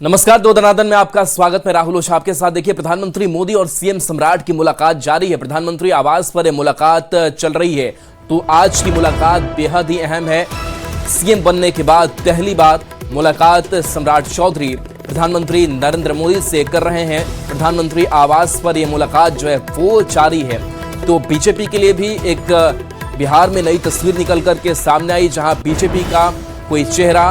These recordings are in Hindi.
नमस्कार, दो दनादन में आपका स्वागत है। राहुल ओझा आपके साथ। देखिए, प्रधानमंत्री मोदी और सीएम सम्राट की मुलाकात जारी है। प्रधानमंत्री आवास पर यह मुलाकात चल रही है। तो आज की मुलाकात बेहद ही अहम है। सीएम बनने के बाद पहली बार मुलाकात सम्राट चौधरी प्रधानमंत्री नरेंद्र मोदी से कर रहे हैं। प्रधानमंत्री आवास पर यह मुलाकात जो है वो जारी है। तो बीजेपी के लिए भी एक बिहार में नई तस्वीर निकल करके सामने आई, जहां बीजेपी का कोई चेहरा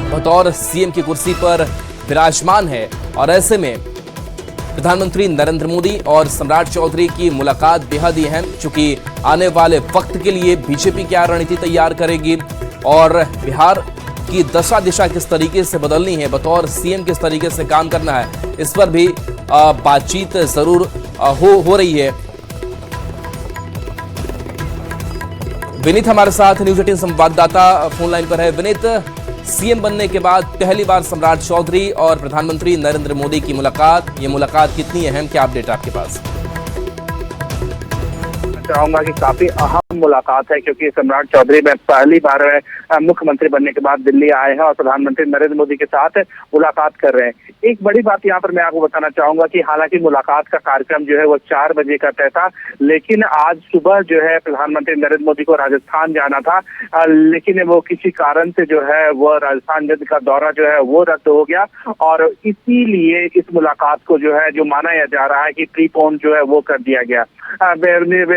बतौर सीएम की कुर्सी पर विराजमान है। और ऐसे में प्रधानमंत्री नरेंद्र मोदी और सम्राट चौधरी की मुलाकात बेहद ही अहम, चूंकि आने वाले वक्त के लिए बीजेपी क्या रणनीति तैयार करेगी और बिहार की दशा दिशा किस तरीके से बदलनी है, बतौर सीएम किस तरीके से काम करना है, इस पर भी बातचीत जरूर हो रही है। विनीत हमारे साथ न्यूज 18 संवाददाता फोन लाइन पर है। विनीत, सीएम बनने के बाद पहली बार सम्राट चौधरी और प्रधानमंत्री नरेंद्र मोदी की मुलाकात, ये मुलाकात कितनी अहम, क्या अपडेट आपके पास? चाहूंगा कि काफी अहम मुलाकात है, क्योंकि सम्राट चौधरी में पहली बार मुख्यमंत्री बनने के बाद दिल्ली आए हैं और प्रधानमंत्री नरेंद्र मोदी के साथ मुलाकात कर रहे हैं। एक बड़ी बात यहाँ पर मैं आपको बताना चाहूंगा कि हालांकि मुलाकात का कार्यक्रम जो है वो 4 बजे का तय था, लेकिन आज सुबह जो है प्रधानमंत्री नरेंद्र मोदी को राजस्थान जाना था, लेकिन वो किसी कारण से जो है वो राजस्थान का दौरा जो है वो रद्द हो गया और इसीलिए इस मुलाकात को जो है जो माना जा रहा है कि प्रीपोन जो है वो कर दिया गया।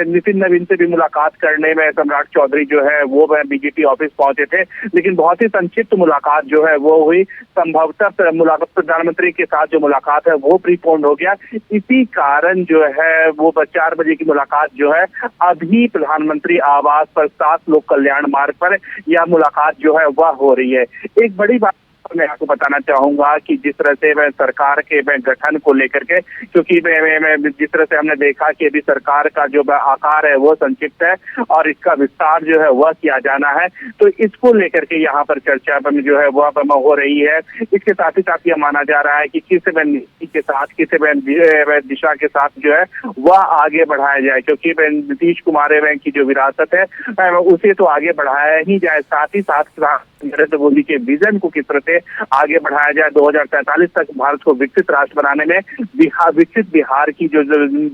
नितिन नवीन से भी मुलाकात करने में सम्राट चौधरी जो है वो बीजेपी ऑफिस पहुंचे थे, लेकिन बहुत ही संक्षिप्त मुलाकात जो है वो हुई। संभवतः प्रधानमंत्री के साथ जो मुलाकात है वो प्रीपोन्ड हो गया। इसी कारण जो है वो 4 बजे की मुलाकात जो है अभी प्रधानमंत्री आवास पर 7 लोक कल्याण मार्ग पर यह मुलाकात जो है वह हो रही है। एक बड़ी बात मैं आपको बताना चाहूंगा कि जिस तरह से मैं सरकार के गठन को लेकर के, क्योंकि मैं जिस तरह से हमने देखा कि अभी सरकार का जो आकार है वो संक्षिप्त है और इसका विस्तार जो है वह किया जाना है, तो इसको लेकर के यहाँ पर चर्चा जो है वह हो रही है। इसके साथ ही साथ यह माना जा रहा है कि किस नीति के साथ, किस दिशा के साथ जो है वह आगे बढ़ाया जाए, क्योंकि नीतीश कुमार की जो विरासत है उसे तो आगे बढ़ाया ही जाए, साथ ही साथ नरेंद्र मोदी के विजन को किस तरह से आगे बढ़ाया जाए। 2047 तक भारत को विकसित राष्ट्र बनाने में विकसित बिहार की जो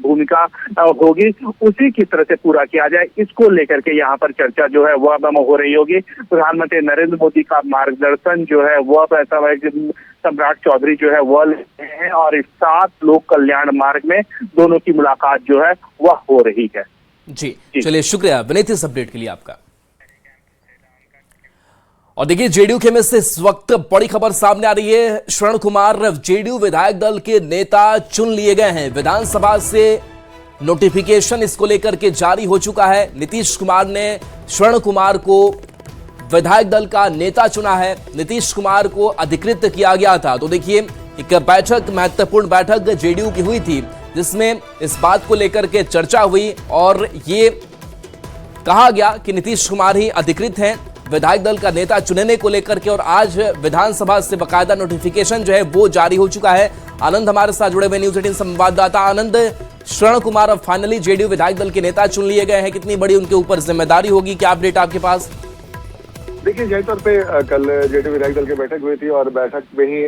भूमिका होगी उसी की तरह से पूरा किया जाए, इसको लेकर के यहाँ पर चर्चा जो है वह हो रही होगी। प्रधानमंत्री नरेंद्र मोदी का मार्गदर्शन जो है वह सम्राट चौधरी जो है वह लेते हैं और इस 7 लोक कल्याण मार्ग में दोनों की मुलाकात जो है वह हो रही है। जी, चलिए, शुक्रिया विनीत इस अपडेट के लिए आपका। और देखिए, जेडीयू के में से इस वक्त बड़ी खबर सामने आ रही है। श्रवण कुमार जेडीयू विधायक दल के नेता चुन लिए गए हैं। विधानसभा से नोटिफिकेशन इसको लेकर के जारी हो चुका है। नीतीश कुमार ने श्रवण कुमार को विधायक दल का नेता चुना है। नीतीश कुमार को अधिकृत किया गया था। तो देखिए, एक बैठक, महत्वपूर्ण बैठक जेडीयू की हुई थी, जिसमें इस बात को लेकर के चर्चा हुई और ये कहा गया कि नीतीश कुमार ही अधिकृत हैं विधायक दल का नेता चुनने को लेकर के। और आज विधानसभा से बकायदा नोटिफिकेशन जो है वो जारी हो चुका है। आनंद हमारे साथ जुड़े हुए न्यूज 18 संवाददाता। आनंद, श्रवण कुमार अब फाइनली जेडीयू विधायक दल के नेता चुन लिए गए हैं। कितनी बड़ी उनके ऊपर जिम्मेदारी होगी, क्या अपडेट आपके पास? देखिए, यही तौर पे कल जेडीयू विधायक दल की बैठक हुई थी और बैठक में ही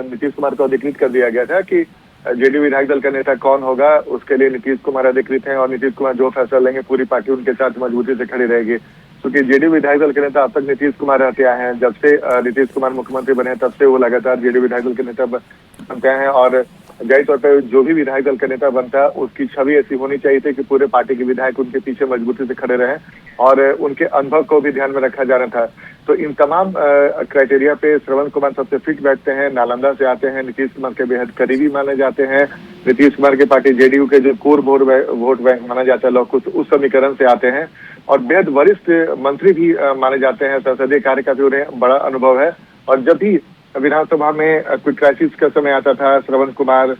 नीतीश कुमार को अधिकृत कर दिया गया था कि जेडीयू विधायक दल का नेता कौन होगा, उसके लिए नीतीश कुमार अधिकृत हैं और नीतीश कुमार जो फैसला लेंगे पूरी पार्टी उनके साथ मजबूती से खड़ी रहेगी। क्योंकि जेडीयू विधायक दल के नेता अब तक नीतीश कुमार रहते आए हैं। जब से नीतीश कुमार मुख्यमंत्री बने तब से वो लगातार जेडीयू विधायक दल के नेता बनते हैं और जाहिर तौर पर जो भी विधायक दल का नेता बनता है उसकी छवि ऐसी होनी चाहिए थी कि पूरे पार्टी के विधायक उनके पीछे मजबूती से खड़े रहे और उनके अनुभव को भी ध्यान में रखा जाना था। तो इन तमाम क्राइटेरिया पे श्रवण कुमार सबसे फिट बैठते हैं। नालंदा से आते हैं, नीतीश कुमार के बेहद करीबी माने जाते हैं। नीतीश कुमार की पार्टी जेडीयू के जो कोर वोट बैंक माना जाता है लोग, उस समीकरण से आते हैं और बेहद वरिष्ठ मंत्री भी माने जाते हैं। संसदीय कार्य का भी उन्हें बड़ा अनुभव है और जब भी विधानसभा में कोई क्राइसिस का समय आता था, श्रवण कुमार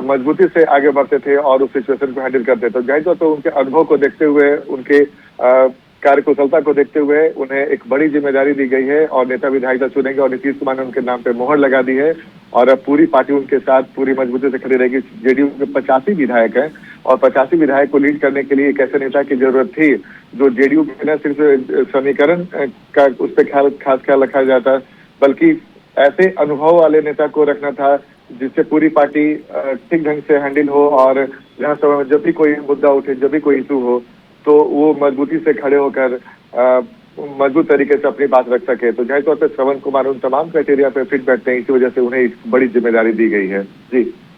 मजबूती से आगे बढ़ते थे और उस सिचुएशन को हैंडल करते थे। जाहिर तो उनके अनुभव को देखते हुए, उनके कार्यकुशलता को देखते हुए उन्हें एक बड़ी जिम्मेदारी दी गई है और नेता विधायक दल चुनेंगे और नीतीश कुमार ने उनके नाम पे मोहर लगा दी है और अब पूरी पार्टी उनके साथ पूरी मजबूती से खड़ी रहेगी। जेडीयू के 85 विधायक हैं और 85 विधायक को लीड करने के लिए एक ऐसे नेता की जरूरत थी जो जेडीयू में न सिर्फ समीकरण का उस पर खास ख्याल रखा जाता, बल्कि ऐसे अनुभव वाले नेता को रखना था जिससे पूरी पार्टी ठीक ढंग से हैंडल हो, और विधानसभा में जब भी कोई मुद्दा उठे, जब भी कोई इशू हो, तो वो मजबूती से खड़े होकर मजबूत तरीके से अपनी बात रख सके। तो जाहिर तौर पर श्रवण कुमार उन तमाम क्राइटेरिया पे फिट बैठते हैं, इसी वजह से उन्हें एक बड़ी जिम्मेदारी दी गई है।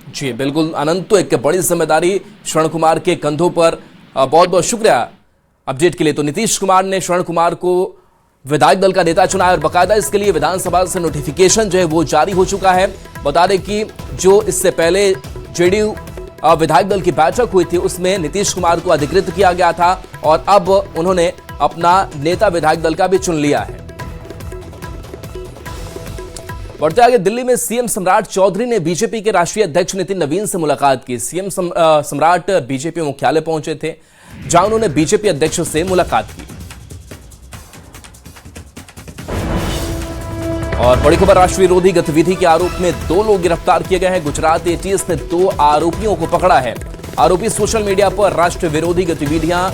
जी बिल्कुल आनंद, तो एक बड़ी जिम्मेदारी श्रवण कुमार के कंधों पर। बहुत बहुत शुक्रिया अपडेट के लिए। तो नीतीश कुमार ने श्रवण कुमार को विधायक दल का नेता चुना है और बाकायदा इसके लिए विधानसभा से नोटिफिकेशन जो है वो जारी हो चुका है। बता दें कि जो इससे पहले जेडीयू विधायक दल की बैठक हुई थी उसमें नीतीश कुमार को अधिकृत किया गया था और अब उन्होंने अपना नेता विधायक दल का भी चुन लिया है। बढ़ते आगे, दिल्ली में सीएम सम्राट चौधरी ने बीजेपी के राष्ट्रीय अध्यक्ष नितिन नवीन से मुलाकात की। सीएम सम्राट बीजेपी मुख्यालय पहुंचे थे जहां उन्होंने बीजेपी अध्यक्ष से मुलाकात की। और बड़ी खबर, राष्ट्र विरोधी गतिविधि के आरोप में 2 लोग गिरफ्तार किए गए हैं। गुजरात एटीएस ने 2 आरोपियों को पकड़ा है। आरोपी सोशल मीडिया पर राष्ट्र विरोधी गतिविधियां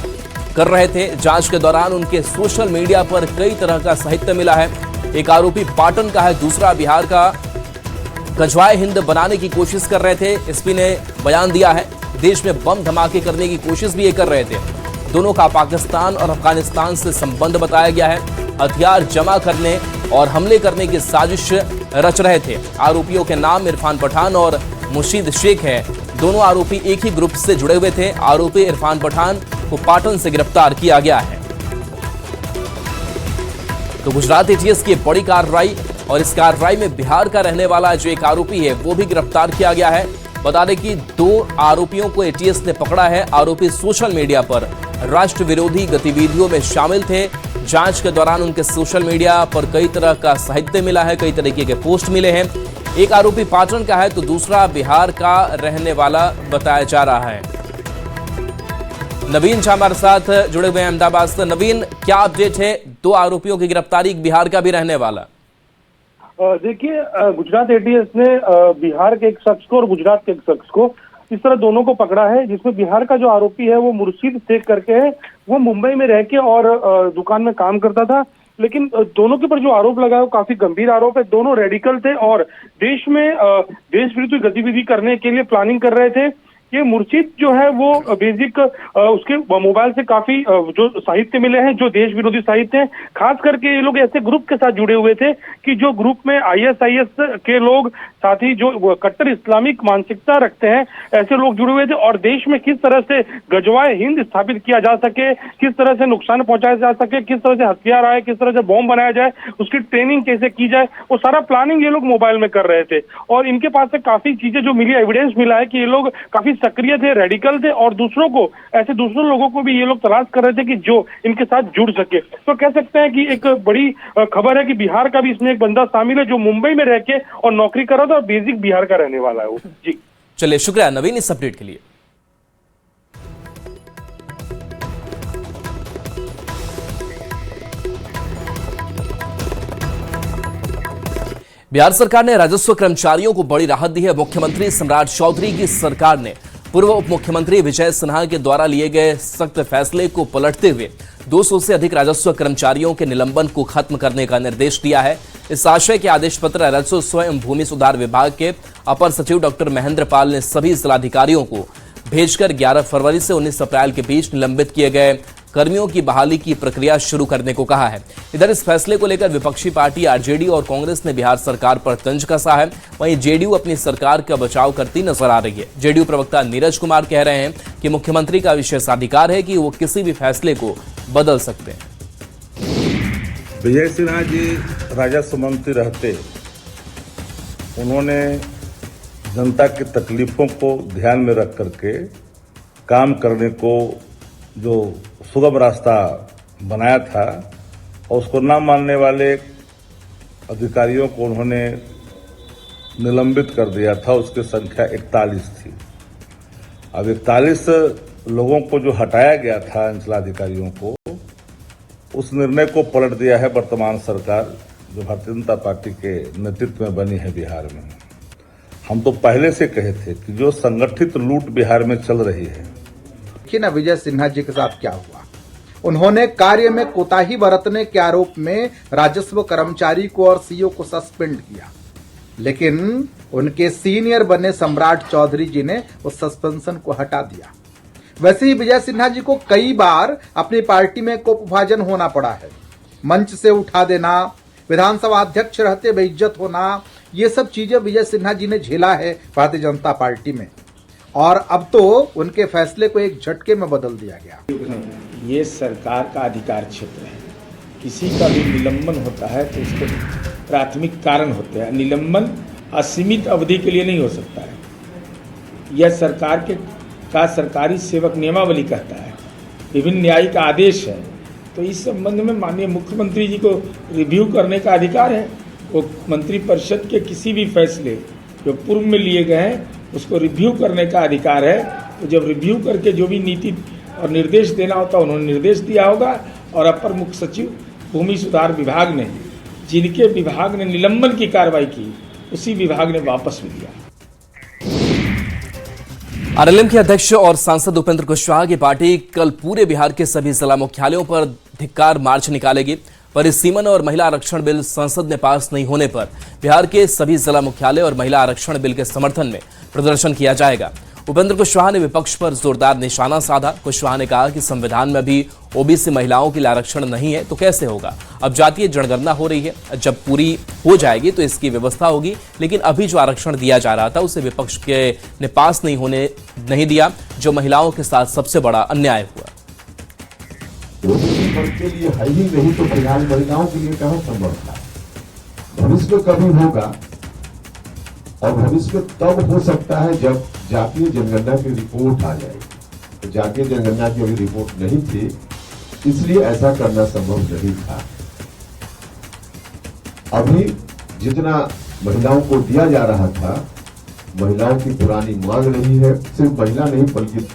कर रहे थे। जांच के दौरान उनके सोशल मीडिया पर कई तरह का साहित्य मिला है। एक आरोपी पाटन का है, दूसरा बिहार का। गजवाए हिंद बनाने की कोशिश कर रहे थे। एसपी ने बयान दिया है। देश में बम धमाके करने की कोशिश भी ये कर रहे थे। दोनों का पाकिस्तान और अफगानिस्तान से संबंध बताया गया है। हथियार जमा करने और हमले करने की साजिश रच रहे थे। आरोपियों के नाम इरफान पठान और मुर्शीद शेख है। दोनों आरोपी एक ही ग्रुप से जुड़े हुए थे। आरोपी इरफान पठान को पाटन से गिरफ्तार किया गया है। तो गुजरात एटीएस की बड़ी कार्रवाई, और इस कार्रवाई में बिहार का रहने वाला जो एक आरोपी है वो भी गिरफ्तार किया गया है। बता दें कि 2 आरोपियों को एटीएस ने पकड़ा है। आरोपी सोशल मीडिया पर राष्ट्र विरोधी गतिविधियों में शामिल थे। जांच के दौरान उनके सोशल मीडिया पर कई तरह का साहित्य मिला है, कई तरीके के पोस्ट मिले हैं। एक आरोपी पाटन का है तो दूसरा बिहार का रहने वाला बताया जा रहा है। नवीन हमारे साथ जुड़े हुए हैं अहमदाबाद से। नवीन, क्या अपडेट है? 2 आरोपियों की गिरफ्तारी, बिहार का भी रहने वाला। देखिए, गुजरात एटीएस ने बिहार के एक शख्स को और गुजरात के एक शख्स को, इस तरह दोनों को पकड़ा है। जिसमें बिहार का जो आरोपी है वो मुर्शीद शेख करके है। वो मुंबई में रह के और दुकान में काम करता था, लेकिन दोनों के ऊपर जो आरोप लगा है वो काफी गंभीर आरोप है। दोनों रेडिकल थे और देश में देश विरोधी गतिविधि करने के लिए प्लानिंग कर रहे थे। ये मुर्शीद जो है वो बेसिक उसके मोबाइल से काफी जो साहित्य मिले हैं जो देश विरोधी साहित्य हैं। खास करके ये लोग ऐसे ग्रुप के साथ जुड़े हुए थे कि जो ग्रुप में आईएसआईएस के लोग, साथ ही जो कट्टर इस्लामिक मानसिकता रखते हैं, ऐसे लोग जुड़े हुए थे। और देश में किस तरह से गजवाए हिंद स्थापित किया जा सके, किस तरह से नुकसान पहुंचाया जा सके, किस तरह से हथियार आए, किस तरह से बॉम्ब बनाया जाए, उसकी ट्रेनिंग कैसे की जाए, वो सारा प्लानिंग ये लोग मोबाइल में कर रहे थे। और इनके पास से काफी चीजें जो मिली, एविडेंस मिला है कि ये लोग काफी सक्रिय थे, रेडिकल थे और दूसरों को, ऐसे दूसरों लोगों को भी ये लोग तलाश कर रहे थे कि जो इनके साथ जुड़ सके। तो कह सकते हैं कि एक बड़ी खबर है कि बिहार का भी इसमें एक बंदा शामिल है जो मुंबई में रह के और नौकरी कर रहा था और बेसिक बिहार का रहने वाला है वो। जी चलिए, शुक्रिया नवीन इस अपडेट के लिए। बिहार सरकार ने राजस्व कर्मचारियों को बड़ी राहत दी है। मुख्यमंत्री सम्राट चौधरी की सरकार ने पूर्व उप मुख्यमंत्री विजय सिन्हा के द्वारा लिए गए सख्त फैसले को पलटते हुए 200 से अधिक राजस्व कर्मचारियों के निलंबन को खत्म करने का निर्देश दिया है। इस आशय के आदेश पत्र राजस्व एवं भूमि सुधार विभाग के अपर सचिव डॉक्टर महेंद्र पाल ने सभी जिलाधिकारियों को भेजकर 11 फरवरी से 19 अप्रैल के बीच निलंबित किए गए कर्मियों की बहाली की प्रक्रिया शुरू करने को कहा है। इधर इस फैसले को लेकर विपक्षी पार्टी आरजेडी और कांग्रेस ने बिहार सरकार पर तंज कसा है। वहीं जेडीयू अपनी सरकार का बचाव करती नजर आ रही है। जेडीयू प्रवक्ता नीरज कुमार कह रहे हैं कि मुख्यमंत्री का विशेषाधिकार है कि वो किसी भी फैसले को बदल सकते हैं। विजय सिन्हा जी राजस्व मंत्री रहते उन्होंने जनता की तकलीफों को ध्यान में रख करके काम करने को जो सुगम रास्ता बनाया था और उसको न मानने वाले अधिकारियों को उन्होंने निलंबित कर दिया था। उसकी संख्या 41 थी। अब 41 लोगों को जो हटाया गया था अंचलाधिकारियों को, उस निर्णय को पलट दिया है वर्तमान सरकार जो भारतीय जनता पार्टी के नेतृत्व में बनी है बिहार में। हम तो पहले से कहे थे कि जो संगठित लूट बिहार में चल रही है देखिए ना विजय सिन्हा जी के साथ क्या हुआ। उन्होंने कार्य में कोताही बरतने के आरोप में राजस्व कर्मचारी को और सीईओ को सस्पेंड किया, लेकिन उनके सीनियर बने सम्राट चौधरी जी ने उस सस्पेंशन को हटा दिया। वैसे ही विजय सिन्हा जी को कई बार अपनी पार्टी में कोपभाजन होना पड़ा है। मंच से उठा देना, विधानसभा अध्यक्ष रहते बेइज्जत होना, ये सब चीजें विजय सिन्हा जी ने झेला है भारतीय जनता पार्टी में, और अब तो उनके फैसले को एक झटके में बदल दिया गया। ये सरकार का अधिकार क्षेत्र है। किसी का भी निलंबन होता है तो उसके प्राथमिक कारण होते हैं। निलंबन असीमित अवधि के लिए नहीं हो सकता है। यह सरकार का सरकारी सेवक नियमावली कहता है, विभिन्न न्यायिक आदेश है। तो इस संबंध में माननीय मुख्यमंत्री जी को रिव्यू करने का अधिकार है। वो मंत्रिपरिषद के किसी भी फैसले जो पूर्व में लिए गए हैं उसको रिव्यू करने का अधिकार है। तो जब रिव्यू करके जो भी नीति और निर्देश देना होता है उन्होंने निर्देश दिया होगा, और अपर मुख्य सचिव भूमि सुधार विभाग ने जिनके विभाग ने निलंबन की कार्रवाई की उसी विभाग ने वापस भी दिया। आरएलएम के अध्यक्ष और सांसद उपेंद्र कुशवाहा की पार्टी कल पूरे बिहार के सभी जिला मुख्यालयों पर धिक्कार मार्च निकालेगी। परिसीमन और महिला आरक्षण बिल संसद में पास नहीं होने पर बिहार के सभी जिला मुख्यालय और महिला आरक्षण बिल के समर्थन में प्रदर्शन किया जाएगा। उपेंद्र कुशवाहा ने विपक्ष पर जोरदार निशाना साधा। कुशवाहा ने कहा कि संविधान में भी ओबीसी महिलाओं के लिए आरक्षण नहीं है तो कैसे होगा। अब जातीय जनगणना हो रही है, जब पूरी हो जाएगी तो इसकी व्यवस्था होगी, लेकिन अभी जो आरक्षण दिया जा रहा था उसे विपक्ष के ने पास नहीं दिया, जो महिलाओं के साथ सबसे बड़ा अन्याय हुआ। के लिए है ही नहीं तो फिलहाल महिलाओं के लिए कहाँ संभव था। भविष्य में कभी होगा, और भविष्य में तब हो सकता है जब जातीय जनगणना की रिपोर्ट आ जाएगी। तो जातीय जनगणना की अभी रिपोर्ट नहीं थी, इसलिए ऐसा करना संभव नहीं था। अभी जितना महिलाओं को दिया जा रहा था, महिलाओं की पुरानी मांग रही है, सिर्फ महिला नहीं बल्कि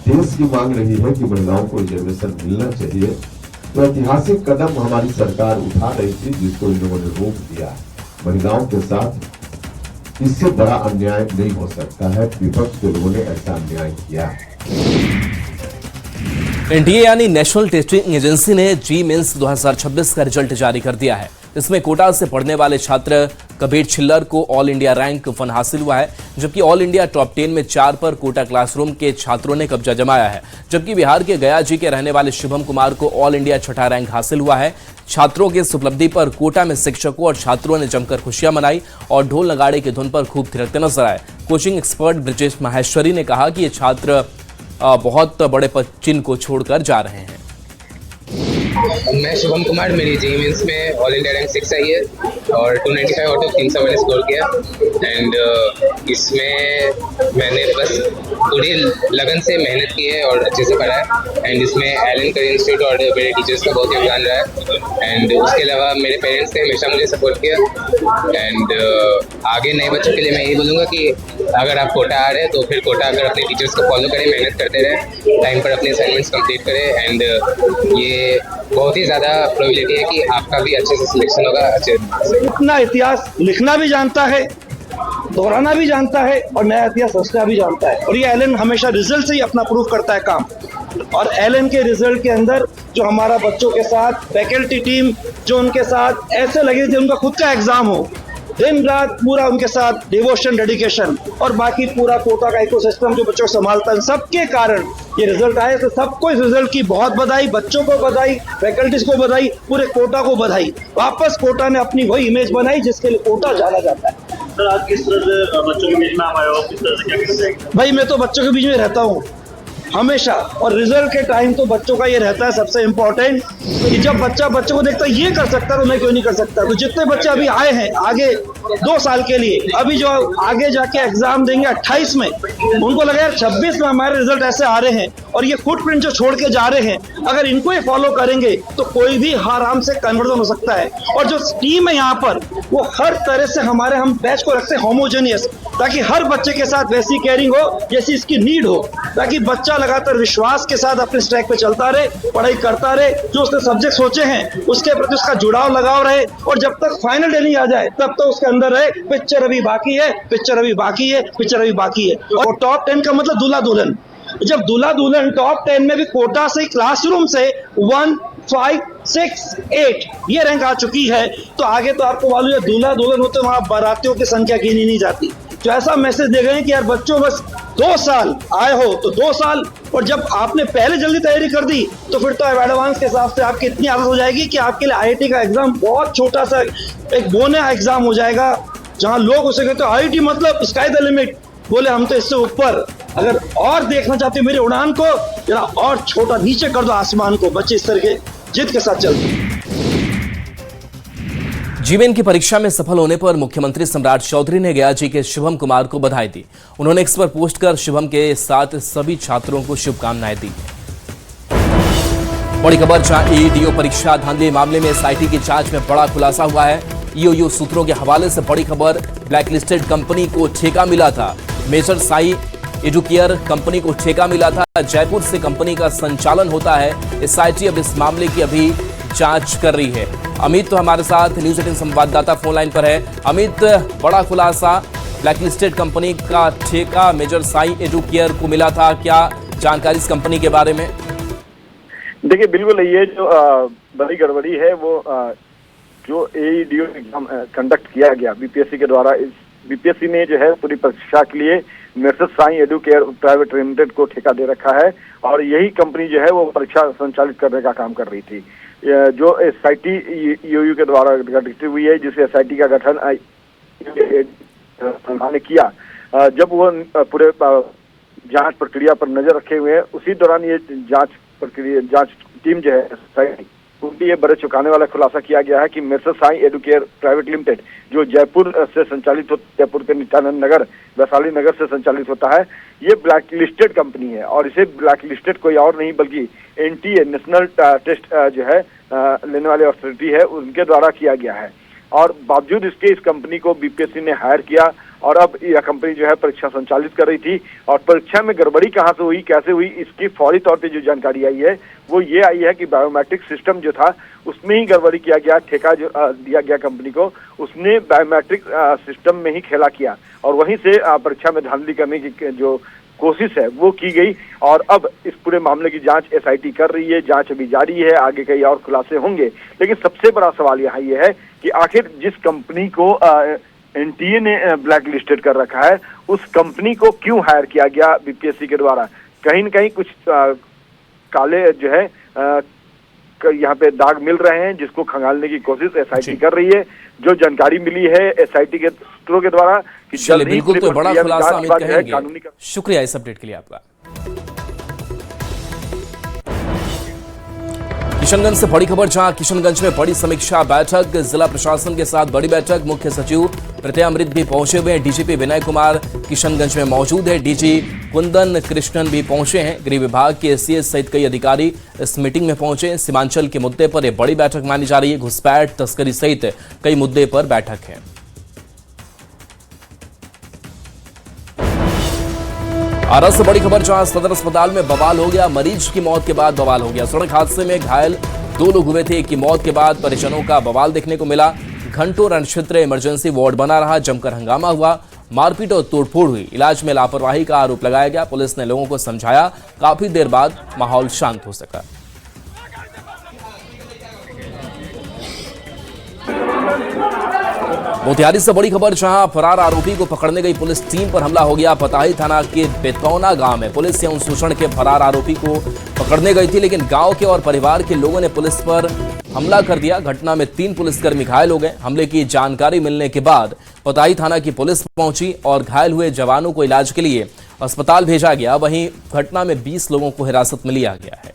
देश की मांग रही है कि महिलाओं को रिजर्वेशन मिलना चाहिए। तो ऐतिहासिक कदम हमारी सरकार उठा रही थी, जिसको इन लोगों ने रोक दिया। महिलाओं के साथ इससे बड़ा अन्याय नहीं हो सकता है। विपक्ष के लोगों ने ऐसा अन्याय किया। एनटीए यानी नेशनल टेस्टिंग एजेंसी ने जी मेंस 2026 का रिजल्ट जारी कर दिया है। इसमें कोटा से पढ़ने वाले छात्र कबीर छिल्लर को ऑल इंडिया रैंक 1 हासिल हुआ है, जबकि ऑल इंडिया टॉप 10 में 4 पर कोटा क्लासरूम के छात्रों ने कब्जा जमाया है। जबकि बिहार के गया जी के रहने वाले शुभम कुमार को ऑल इंडिया 6ठा रैंक हासिल हुआ है। छात्रों के इस उपलब्धि पर कोटा में शिक्षकों और छात्रों ने जमकर खुशियां मनाई और ढोल नगाड़े की धुन पर खूब थिरकते नजर आए। कोचिंग एक्सपर्ट ब्रिजेश माहेश्वरी ने कहा कि ये छात्र बहुत बड़े चिन्ह को छोड़कर जा रहे हैं। मैं शुभम कुमार, मेरी जी मेंस में ऑल इंडिया रैंक 6 आई है और 295 आउट ऑफ 300 मैंने स्कोर किया। एंड इसमें मैंने बस पूरी लगन से मेहनत की है और अच्छे से पढ़ा है। एंड इसमें एलन करियर इंस्टीट्यूट और मेरे टीचर्स का बहुत योगदान रहा है। एंड उसके अलावा मेरे पेरेंट्स ने हमेशा मुझे सपोर्ट किया। एंड आगे नए बच्चों के लिए मैं यही बोलूँगा कि अगर आप कोटा आ रहे हैं तो फिर कोटा अगर अपने टीचर्स को फॉलो करें, मेहनत करते रहें, टाइम पर अपने असाइनमेंट्स कंप्लीट करें। एंड ये बहुत ही ज़्यादा प्रोबेबिलिटी है कि आपका भी अच्छे से सिलेक्शन होगा। अच्छे इतना इतिहास लिखना भी जानता है, दोहराना भी जानता है और नया इतिहास रचना भी जानता है। और ये एलन हमेशा रिजल्ट से ही अपना प्रूफ करता है काम। और एलन के रिजल्ट के अंदर जो हमारा बच्चों के साथ फैकल्टी टीम जो उनके साथ ऐसे लगे थे उनका खुद का एग्जाम हो, दिन रात पूरा उनके साथ डिवोशन, डेडिकेशन और बाकी पूरा कोटा का इकोसिस्टम जो बच्चों को संभालता है, सबके कारण ये रिजल्ट आए। तो सबको इस रिजल्ट की बहुत बधाई, बच्चों को बधाई, फैकल्टीज को बधाई, पूरे कोटा को बधाई। वापस कोटा ने अपनी वही इमेज बनाई जिसके लिए कोटा जाना जाता है। सर, आज किस तरह से बच्चों के बीच में आप आए हो, किस तरह से क्या करते हैं? भाई मैं तो बच्चों के बीच में रहता हूँ हमेशा, और रिजल्ट के टाइम तो बच्चों का ये रहता है सबसे इम्पोर्टेंट कि जब बच्चा बच्चों को देखता है ये कर सकता है तो मैं क्यों नहीं कर सकता। तो जितने बच्चे अभी आए हैं आगे 2 साल के लिए, अभी जो आगे जाके एग्जाम देंगे 28 में, उनको लगा यार 26 में हमारे रिजल्ट ऐसे आ रहे हैं और ये फुटप्रिंट जो छोड़ के जा रहे हैं, अगर इनको ही फॉलो करेंगे तो कोई भी आराम से कन्वर्जन हो सकता है। और जो टीम है यहाँ पर वो हर तरह से हम बैच को रखते हैं होमोजेनियस, ताकि हर बच्चे के साथ वैसी केयरिंग हो जैसी इसकी नीड हो, ताकि बच्चा लगातार विश्वास के साथ अपने ट्रैक पे चलता रहे, पढ़ाई करता रहे, जो उसने सब्जेक्ट सोचे हैं उसके प्रति उसका जुड़ाव लगाव रहे, और जब तक फाइनल डे नहीं आ जाए तब तक उसके अंदर रहे पिक्चर अभी बाकी है, पिक्चर अभी बाकी है, पिक्चर अभी बाकी है। और टॉप 10 का मतलब दूल्हा दुल्हन, जब दूल्हा दुल्हन टॉप 10 में भी कोटा से क्लासरूम से 1, 5, 6, 8 ये रैंक आ चुकी है, तो आगे तो आपको मालूम है दूल्हा दुल्हन होते वहां बारातियों की संख्या गिनी नहीं जाती। तो ऐसा मैसेज दे गए कि यार बच्चों बस 2 साल आए हो तो 2 साल, और जब आपने पहले जल्दी तैयारी कर दी तो फिर तो एडवांस के हिसाब से आपकी इतनी आदत हो जाएगी कि आपके लिए आईआईटी का एग्जाम बहुत छोटा सा एक बोना एग्जाम हो जाएगा, जहां लोग उसे कहते हैं आईआईटी मतलब स्काई द लिमिट। बोले हम तो इससे ऊपर, अगर और देखना चाहते हो मेरी उड़ान को जरा और छोटा नीचे कर दो आसमान को। बच्चे इस तरह के जिद के साथ चलते हैं। जीवन की परीक्षा में सफल होने पर मुख्यमंत्री सम्राट चौधरी ने गया जी के शुभम कुमार को बधाई दी। उन्होंने एक्स पर पोस्ट कर शुभम के साथ सभी छात्रों को शुभकामनाएं दी। बड़ी खबर, जहां ईडीओ परीक्षा धांधली मामले में एसआईटी की जांच में बड़ा खुलासा हुआ है। ईओयू सूत्रों के हवाले से बड़ी खबर, ब्लैकलिस्टेड कंपनी को ठेका मिला था। मेजर साई एडुकेयर कंपनी को ठेका मिला था। जयपुर से कंपनी का संचालन होता है। एसआईटी अब इस मामले की अभी जांच कर रही है। अमित तो हमारे साथ न्यूज 18 संवाददाता फोन लाइन पर है। अमित, बड़ा खुलासा, ब्लैकलिस्टेड कंपनी का ठेका मेजर साई एडुकेयर को मिला था, क्या जानकारी इस कंपनी के बारे में? देखिए, बिल्कुल ये जो बड़ी गड़बड़ी है वो जो एईडीओ एग्जाम कंडक्ट किया गया बीपीएससी के द्वारा, इस बीपीएससी ने जो है पूरी परीक्षा के लिए Major Sai Educare Private Limited को ठेका दे रखा है, और यही कंपनी जो है वो परीक्षा संचालित करने का काम कर रही थी। जो एसआईटी ईओयू के द्वारा गठित हुई है, जिस एसआईटी का गठन ने किया, जब वो पूरे जांच प्रक्रिया पर नजर रखे हुए हैं, उसी दौरान ये जांच टीम जो है उनकी ये बड़े चौंकाने वाला खुलासा किया गया है कि Major Sai Educare Private Limited जो जयपुर से संचालित होता है, जयपुर के नित्यानंद नगर वैशाली नगर से संचालित होता है, ये ब्लैक लिस्टेड कंपनी है। और इसे ब्लैक लिस्टेड कोई और नहीं बल्कि एनटीए नेशनल टेस्ट जो है लेने वाली अथॉरिटी है, उनके द्वारा किया गया है। और बावजूद इसके इस कंपनी को बीपीएससी ने हायर किया, और अब यह कंपनी जो है परीक्षा संचालित कर रही थी। और परीक्षा में गड़बड़ी कहां से हुई, कैसे हुई, इसकी फौरी तौर पे जो जानकारी आई है वो ये आई है कि बायोमेट्रिक सिस्टम जो था उसमें ही गड़बड़ी किया गया। ठेका जो दिया गया कंपनी को, उसने बायोमेट्रिक सिस्टम में ही खेला किया, और वहीं से परीक्षा में धांधली करने की जो कोशिश है वो की गई। और अब इस पूरे मामले की जांच एसआईटी कर रही है, जांच अभी जारी है, आगे कई और खुलासे होंगे। लेकिन सबसे बड़ा सवाल यहाँ ये है कि आखिर जिस कंपनी को एनटीए ने ब्लैक लिस्टेड कर रखा है, उस कंपनी को क्यों हायर किया गया बीपीएससी के द्वारा? कहीं न कहीं कुछ काले जो है यहाँ पे दाग मिल रहे हैं, जिसको खंगालने की कोशिश एसआईटी कर रही है। जो जानकारी मिली है एसआईटी के सूत्रों के द्वारा कि चलिए, बिल्कुल तो बड़ा खुलासा अमित कहेंगे। शुक्रिया इस अपडेट के लिए आपका। किशनगंज से बड़ी खबर, जहां किशनगंज में बड़ी समीक्षा बैठक, जिला प्रशासन के साथ बड़ी बैठक। मुख्य सचिव प्रत्यय अमृत भी पहुंचे हुए हैं। डीजीपी विनय कुमार किशनगंज में मौजूद है। डीजी कुंदन कृष्णन भी पहुंचे हैं। गृह विभाग के एसीएस सहित कई अधिकारी इस मीटिंग में पहुंचे। सीमांचल के मुद्दे पर यह बड़ी बैठक मानी जा रही है। घुसपैठ, तस्करी सहित कई मुद्दे पर बैठक है। आरा से बड़ी खबर, जहां सदर अस्पताल में बवाल हो गया। मरीज की मौत के बाद बवाल हो गया। सड़क हादसे में घायल 2 लोग हुए थे। एक की मौत के बाद परिजनों का बवाल देखने को मिला। घंटों रणक्षेत्र इमरजेंसी वार्ड बना रहा। जमकर हंगामा हुआ, मारपीट और तोड़फोड़ हुई। इलाज में लापरवाही का आरोप लगाया गया। पुलिस ने लोगों को समझाया। काफी देर बाद माहौल शांत हो सका। मोतिहारी से बड़ी खबर, जहां फरार आरोपी को पकड़ने गई पुलिस टीम पर हमला हो गया। पताही थाना के बेतौना गांव में पुलिस यौन शोषण के फरार आरोपी को पकड़ने गई थी, लेकिन गांव के और परिवार के लोगों ने पुलिस पर हमला कर दिया। घटना में 3 पुलिसकर्मी घायल हो गए। हमले की जानकारी मिलने के बाद पताही थाना की पुलिस पहुंची और घायल हुए जवानों को इलाज के लिए अस्पताल भेजा गया। वहीं घटना में 20 लोगों को हिरासत में लिया गया है।